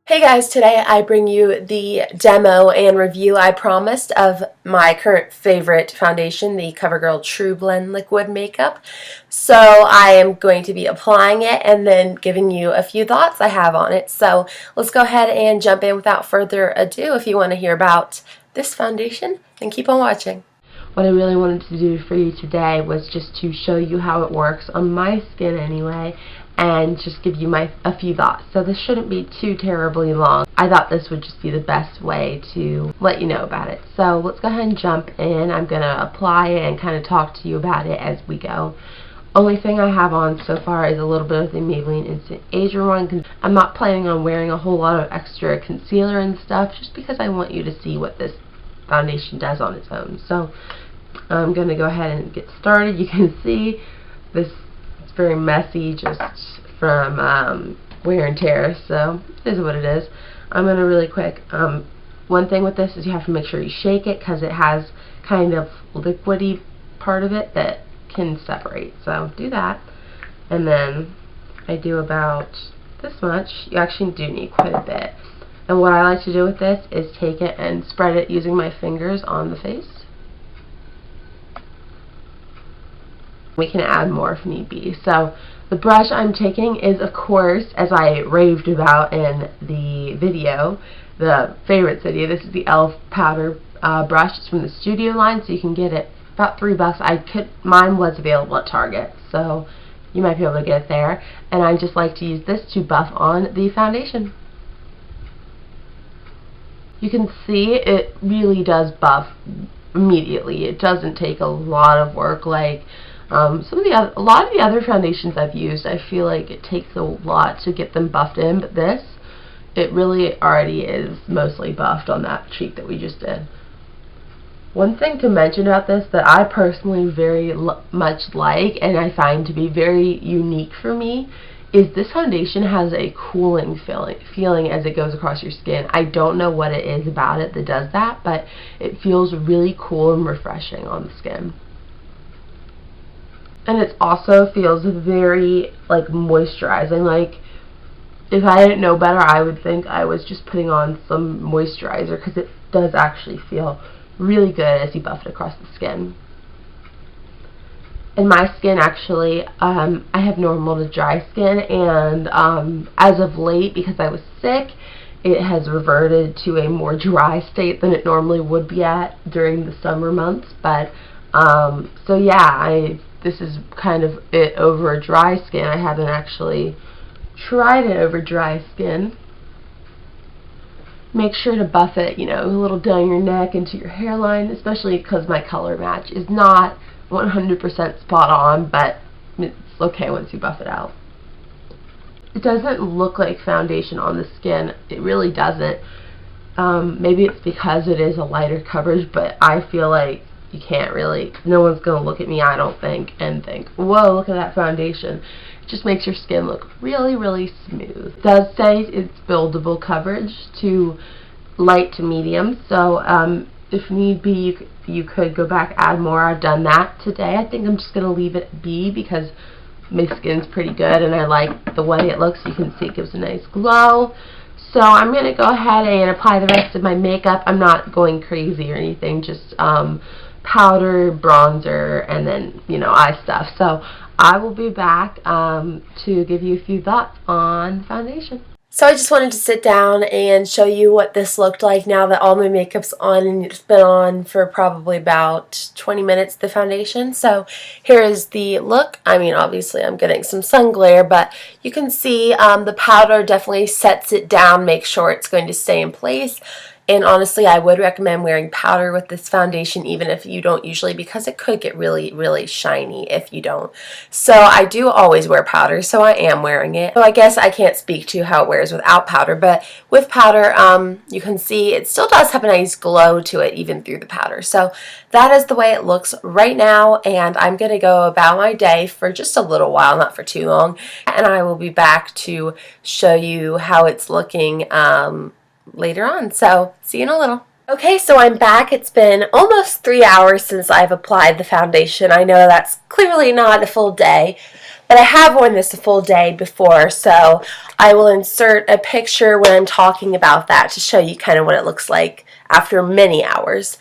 Hey guys, today I bring you the demo and review I promised of my current favorite foundation, the Covergirl TruBlend Liquid Makeup. So I am going to be applying it and then giving you a few thoughts I have on it. So let's go ahead and jump in without further ado. If you want to hear about this foundation, then keep on watching. What I really wanted to do for you today was just to show you how it works on my skin anyway, and just give you a few thoughts. So this shouldn't be too terribly long. I thought this would just be the best way to let you know about it. So let's go ahead and jump in. I'm going to apply it and kind of talk to you about it as we go. Only thing I have on so far is a little bit of the Maybelline Instant Age Rewind, because I'm not planning on wearing a whole lot of extra concealer and stuff, just because I want you to see what this foundation does on its own. So I'm going to go ahead and get started. You can see this is very messy just from wear and tear, so it is what it is. I'm going to really quick, one thing with this is you have to make sure you shake it, because it has kind of liquidy part of it that can separate, so do that. And then I do about this much. You actually do need quite a bit. And what I like to do with this is take it and spread it using my fingers on the face. We can add more if need be. So the brush I'm taking is, of course, as I raved about in the video, the favorites video, this is the e.l.f. powder brush. It's from the Studio line, so you can get it about $3. Mine was available at Target, so you might be able to get it there. And I just like to use this to buff on the foundation. You can see it really does buff immediately. It doesn't take a lot of work like a lot of the other foundations I've used. I feel like it takes a lot to get them buffed in, but this, it really already is mostly buffed on that cheek that we just did. One thing to mention about this that I personally very much like, and I find to be very unique for me, is this foundation has a cooling feeling as it goes across your skin. I don't know what it is about it that does that, but it feels really cool and refreshing on the skin. And it also feels very like moisturizing. Like if I didn't know better, I would think I was just putting on some moisturizer, because it does actually feel really good as you buff it across the skin. And my skin actually, I have normal to dry skin, and as of late, because I was sick, it has reverted to a more dry state than it normally would be at during the summer months. But so yeah, this is kind of it over a dry skin. I haven't actually tried it over dry skin. Make sure to buff it, a little down your neck into your hairline, especially because my color match is not 100% spot on, but it's okay once you buff it out. It doesn't look like foundation on the skin. It really doesn't. Maybe it's because it is a lighter coverage, but I feel like you can't really, no one's going to look at me, I don't think, and think, whoa, look at that foundation. It just makes your skin look really, really smooth. It does say it's buildable coverage to light to medium, so if need be, you could go back, add more. I've done that today. I think I'm just going to leave it be, because my skin's pretty good and I like the way it looks. You can see it gives a nice glow. So I'm going to go ahead and apply the rest of my makeup. I'm not going crazy or anything, just powder, bronzer, and then, eye stuff. So I will be back to give you a few thoughts on foundation. So I just wanted to sit down and show you what this looked like now that all my makeup's on, and it's been on for probably about 20 minutes, the foundation. So here is the look. I mean, obviously I'm getting some sun glare, but you can see the powder definitely sets it down, makes sure it's going to stay in place. And honestly, I would recommend wearing powder with this foundation, even if you don't usually, because it could get really, really shiny if you don't. So I do always wear powder, so I am wearing it. So I guess I can't speak to how it wears without powder, but with powder, you can see it still does have a nice glow to it, even through the powder. So that is the way it looks right now, and I'm going to go about my day for just a little while, not for too long, and I will be back to show you how it's looking later on. So see you in a little. Okay, so I'm back. It's been almost 3 hours since I've applied the foundation. I know that's clearly not a full day, But I have worn this a full day before, so I will insert a picture when I'm talking about that to show you kind of what it looks like after many hours.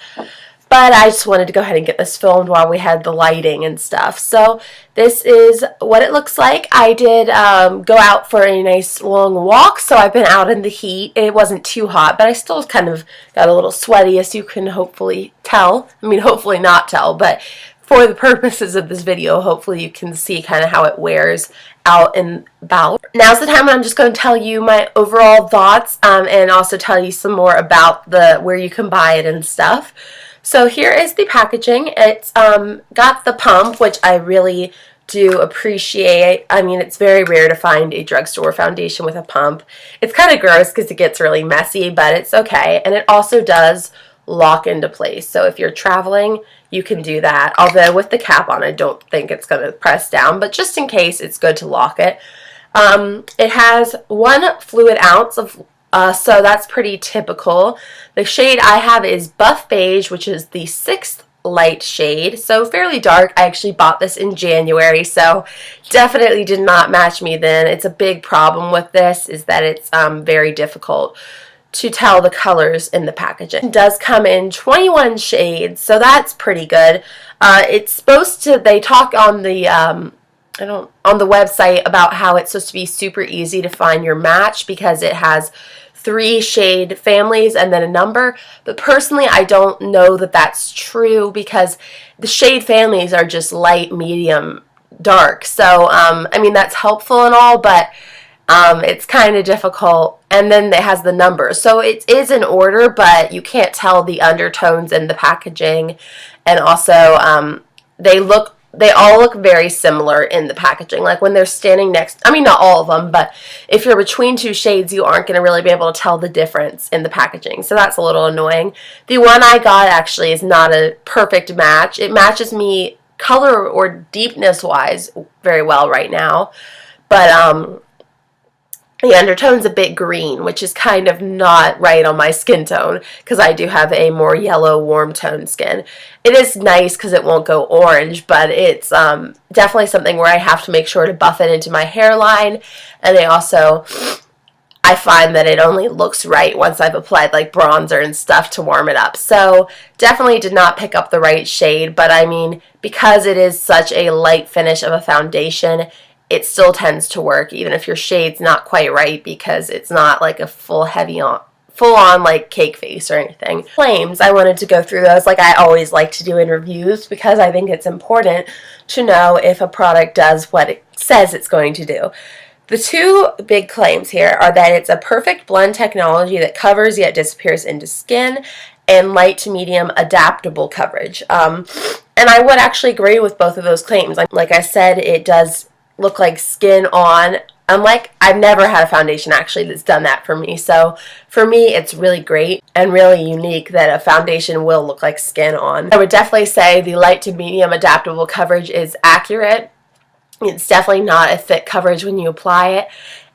But I just wanted to go ahead and get this filmed while we had the lighting and stuff. So this is what it looks like. I did go out for a nice long walk, so I've been out in the heat. It wasn't too hot, but I still kind of got a little sweaty, as you can hopefully tell. I mean, hopefully not tell, but for the purposes of this video, hopefully you can see kind of how it wears out and about. Now's the time when I'm just going to tell you my overall thoughts and also tell you some more about where you can buy it and stuff. So here is the packaging. It's got the pump, which I really do appreciate. I mean, it's very rare to find a drugstore foundation with a pump. It's kind of gross because it gets really messy, but it's okay. And it also does lock into place. So if you're traveling, you can do that. Although with the cap on, I don't think it's going to press down, but just in case, it's good to lock it. It has 1 fluid ounce of so that's pretty typical. The shade I have is Buff Beige, which is the 6th light shade, so fairly dark. I actually bought this in January, so definitely did not match me then. It's a big problem with this, is that it's very difficult to tell the colors in the packaging. It does come in 21 shades, so that's pretty good. It's supposed to, they talk on the on the website about how it's supposed to be super easy to find your match because it has 3 shade families and then a number, but personally I don't know that that's true because the shade families are just light, medium, dark. So I mean, that's helpful and all, but it's kind of difficult. And then it has the numbers, so it is in order, but you can't tell the undertones in the packaging. And also they all look very similar in the packaging. Like when they're standing next, I mean, not all of them, but if you're between 2 shades, you aren't going to really be able to tell the difference in the packaging. So that's a little annoying. The one I got actually is not a perfect match. It matches me color or deepness wise very well right now. But the undertone's a bit green, which is kind of not right on my skin tone because I do have a more yellow, warm tone skin. It is nice because it won't go orange, but it's definitely something where I have to make sure to buff it into my hairline. And I find that it only looks right once I've applied like bronzer and stuff to warm it up. So definitely did not pick up the right shade, but I mean, because it is such a light finish of a foundation, it still tends to work even if your shade's not quite right because it's not like a full on like cake face or anything. Claims, I wanted to go through those like I always like to do in reviews because I think it's important to know if a product does what it says it's going to do. The 2 big claims here are that it's a perfect blend technology that covers yet disappears into skin, and light to medium adaptable coverage. And I would actually agree with both of those claims. Like I said, it does look like skin on. I've never had a foundation actually that's done that for me. So for me, it's really great and really unique that a foundation will look like skin on. I would definitely say the light to medium adaptable coverage is accurate. It's definitely not a thick coverage when you apply it.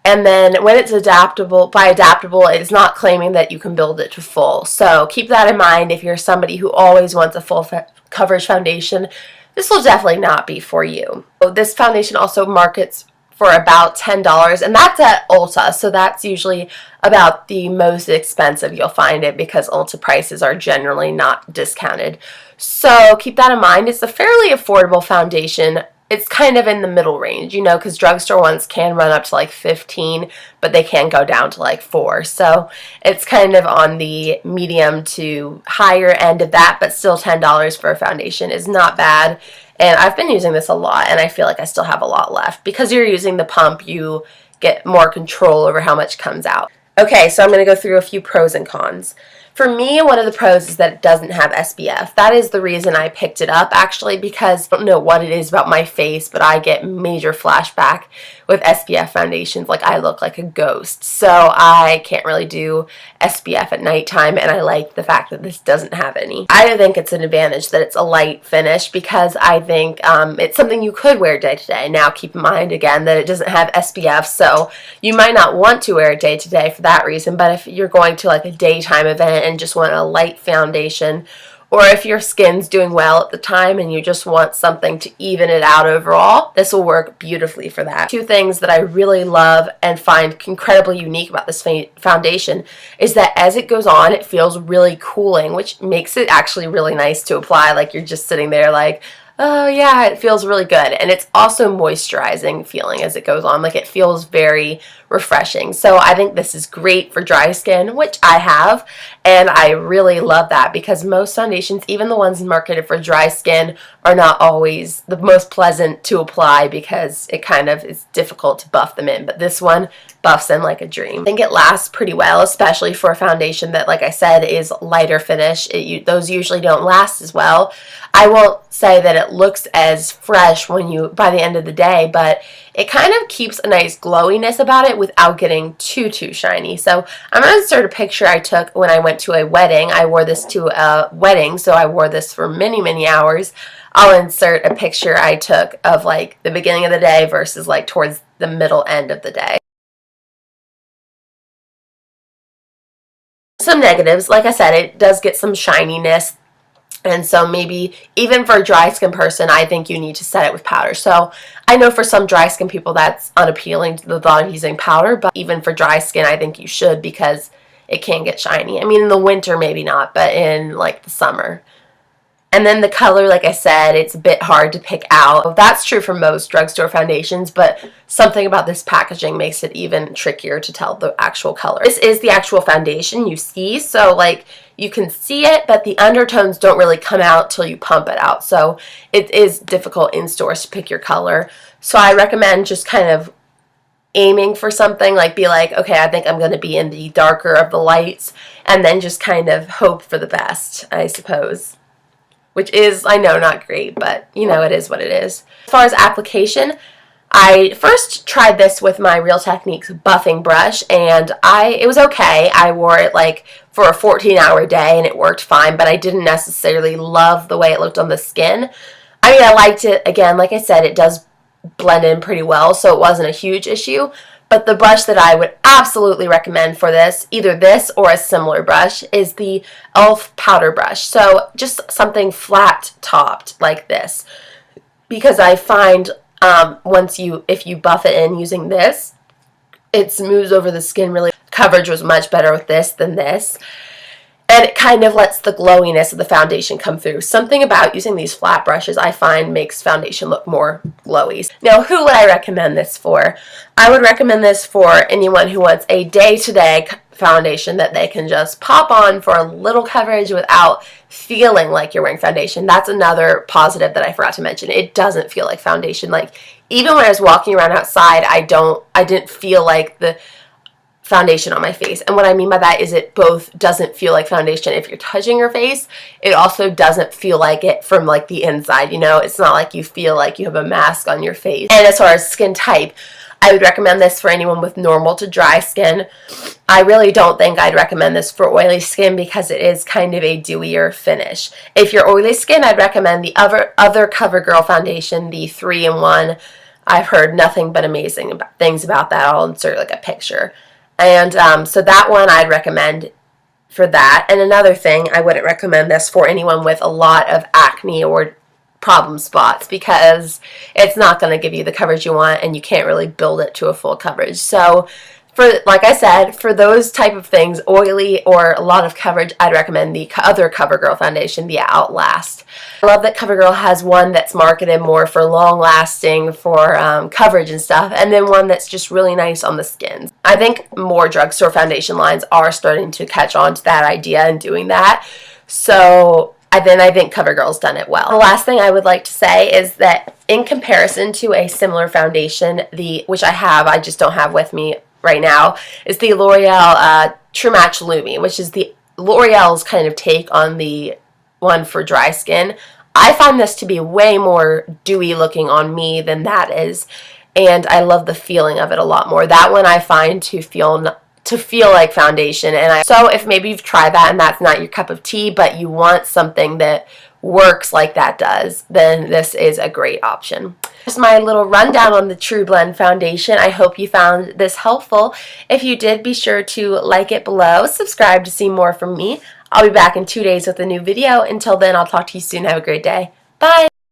And then when it's adaptable, by adaptable, it's not claiming that you can build it to full. So keep that in mind if you're somebody who always wants a full coverage foundation. This will definitely not be for you. This foundation also markets for about $10, and that's at Ulta, so that's usually about the most expensive you'll find it because Ulta prices are generally not discounted. So keep that in mind. It's a fairly affordable foundation. It's kind of in the middle range, you know, because drugstore ones can run up to like $15, but they can go down to like $4. So it's kind of on the medium to higher end of that, but still $10 for a foundation is not bad. And I've been using this a lot, and I feel like I still have a lot left. Because you're using the pump, you get more control over how much comes out. Okay, so I'm going to go through a few pros and cons. For me, one of the pros is that it doesn't have SPF. That is the reason I picked it up, actually, because I don't know what it is about my face, but I get major flashback with SPF foundations. Like, I look like a ghost. So I can't really do SPF at nighttime, and I like the fact that this doesn't have any. I think it's an advantage that it's a light finish because I think it's something you could wear day to day. Now, keep in mind, again, that it doesn't have SPF, so you might not want to wear it day to day for that reason, but if you're going to like a daytime event and just want a light foundation, or if your skin's doing well at the time and you just want something to even it out overall, this will work beautifully for that. Two things that I really love and find incredibly unique about this foundation is that as it goes on, it feels really cooling, which makes it actually really nice to apply. Like you're just sitting there like, oh yeah, it feels really good. And it's also moisturizing feeling as it goes on. Like it feels very refreshing. So I think this is great for dry skin, which I have, and I really love that because most foundations, even the ones marketed for dry skin, are not always the most pleasant to apply because it kind of is difficult to buff them in. But this one buffs in like a dream. I think it lasts pretty well, especially for a foundation that, like I said, is lighter finish. Those usually don't last as well. I won't say that it looks as fresh by the end of the day, but it kind of keeps a nice glowiness about it without getting too shiny. So I'm going to insert a picture I took when I went to a wedding. I wore this to a wedding, so I wore this for many hours. I'll insert a picture I took of like the beginning of the day versus like towards the middle end of the day. Some negatives, like I said, it does get some shininess. And so maybe even for a dry skin person, I think you need to set it with powder. So I know for some dry skin people that's unappealing to the thought of using powder, but even for dry skin, I think you should because it can get shiny. I mean, in the winter, maybe not, but in like the summer. And then the color, like I said, it's a bit hard to pick out. That's true for most drugstore foundations, but something about this packaging makes it even trickier to tell the actual color. This is the actual foundation you see, so like you can see it, but the undertones don't really come out till you pump it out. So it is difficult in stores to pick your color. So I recommend just kind of aiming for something, like be like, okay, I think I'm going to be in the darker of the lights, and then just kind of hope for the best, I suppose. Which is, I know, not great, but you know, it is what it is. As far as application, I first tried this with my Real Techniques buffing brush, and it was okay. I wore it like for a 14-hour day, and it worked fine, but I didn't necessarily love the way it looked on the skin. I mean, I liked it. Again, like I said, it does blend in pretty well, so it wasn't a huge issue. But the brush that I would absolutely recommend for this, either this or a similar brush, is the e.l.f. powder brush. So just something flat topped like this, because I find if you buff it in using this, it smooths over the skin really. Coverage was much better with this than this. And it kind of lets the glowiness of the foundation come through. Something about using these flat brushes I find makes foundation look more glowy. Now, who would I recommend this for? I would recommend this for anyone who wants a day-to-day foundation that they can just pop on for a little coverage without feeling like you're wearing foundation. That's another positive that I forgot to mention. It doesn't feel like foundation. Like, even when I was walking around outside, I didn't feel like the foundation on my face. And what I mean by that is it both doesn't feel like foundation if you're touching your face. It also doesn't feel like it from like the inside, you know? It's not like you feel like you have a mask on your face. And as far as skin type, I would recommend this for anyone with normal to dry skin. I really don't think I'd recommend this for oily skin because it is kind of a dewier finish. If you're oily skin, I'd recommend the other CoverGirl foundation, the 3-in-1. I've heard nothing but amazing things about that. I'll insert like a picture. And so that one I'd recommend for that. And another thing, I wouldn't recommend this for anyone with a lot of acne or problem spots because it's not going to give you the coverage you want and you can't really build it to a full coverage. So like I said, for those type of things, oily or a lot of coverage, I'd recommend the other CoverGirl foundation, the Outlast. I love that CoverGirl has one that's marketed more for long-lasting, for coverage and stuff, and then one that's just really nice on the skin. I think more drugstore foundation lines are starting to catch on to that idea and doing that. So I think CoverGirl's done it well. The last thing I would like to say is that in comparison to a similar foundation, which I just don't have with me right now, is the L'Oreal True Match Lumi, which is the L'Oreal's kind of take on the one for dry skin. I find this to be way more dewy looking on me than that is, and I love the feeling of it a lot more. That one I find to feel like foundation, so if maybe you've tried that and that's not your cup of tea, but you want something that works like that does, then this is a great option. Just my little rundown on the TruBlend foundation. I hope you found this helpful. If you did, be sure to like it below, subscribe to see more from me. I'll be back in 2 days with a new video. Until then, I'll talk to you soon. Have a great day. Bye!